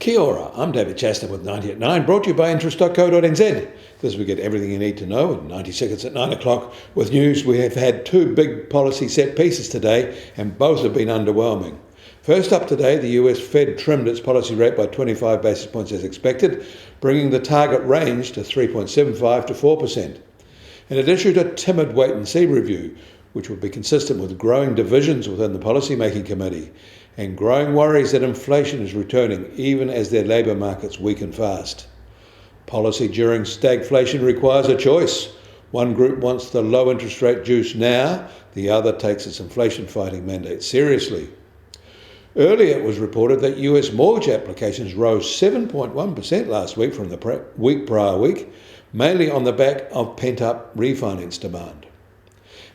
Kia ora, I'm David Chaston with 90 at 9, brought to you by interest.co.nz. This is where we get everything you need to know in 90 seconds at 9 o'clock. With news, we have had two big policy set pieces today, and both have been underwhelming. First up today, the US Fed trimmed its policy rate by 25 basis points as expected, bringing the target range to 3.75 to 4%. And it issued a timid wait-and-see review, which would be consistent with growing divisions within the policy-making committee and growing worries that inflation is returning even as their labour markets weaken fast. Policy during stagflation requires a choice. One group wants the low interest rate juice now, the other takes its inflation-fighting mandate seriously. Earlier it was reported that US mortgage applications rose 7.1% last week from the prior week, mainly on the back of pent-up refinance demand.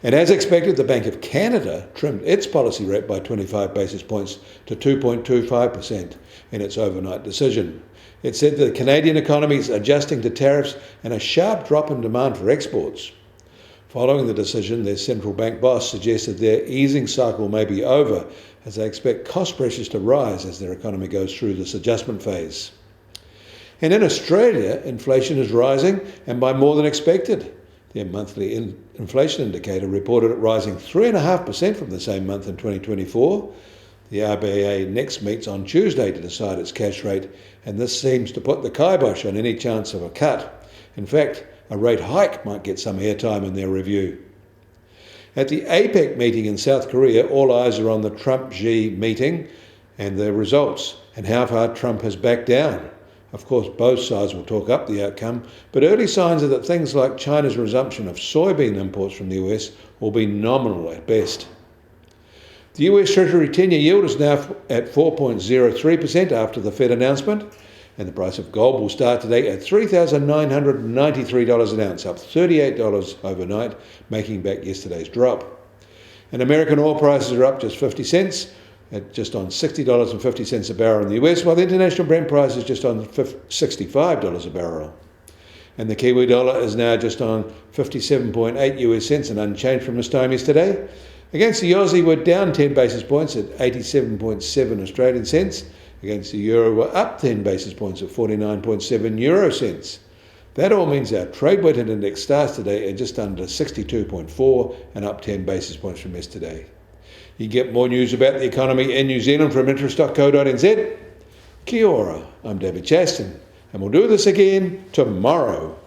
And as expected, the Bank of Canada trimmed its policy rate by 25 basis points to 2.25% in its overnight decision. It said that the Canadian economy is adjusting to tariffs and a sharp drop in demand for exports. Following the decision, their central bank boss suggested their easing cycle may be over as they expect cost pressures to rise as their economy goes through this adjustment phase. And in Australia, inflation is rising and by more than expected. Their monthly inflation indicator reported it rising 3.5% from the same month in 2024. The RBA next meets on Tuesday to decide its cash rate, and this seems to put the kibosh on any chance of a cut. In fact, a rate hike might get some airtime in their review. At the APEC meeting in South Korea, all eyes are on the Trump-Xi meeting and the results and how far Trump has backed down. Of course, both sides will talk up the outcome, but early signs are that things like China's resumption of soybean imports from the US will be nominal at best. The US Treasury 10-year yield is now at 4.03% after the Fed announcement, and the price of gold will start today at $3,993 an ounce, up $38 overnight, making back yesterday's drop. And American oil prices are up just 50 cents, at just on $60.50 a barrel in the US, while the international Brent price is just on $65 a barrel. And the Kiwi dollar is now just on 57.8 US cents and unchanged from this time yesterday. Against the Aussie, we're down 10 basis points at 87.7 Australian cents. Against the euro, we're up 10 basis points at 49.7 euro cents. That all means our trade-weighted index starts today at just under 62.4 and up 10 basis points from yesterday. You get more news about the economy in New Zealand from interest.co.nz. Kia ora, I'm David Chaston, and we'll do this again tomorrow.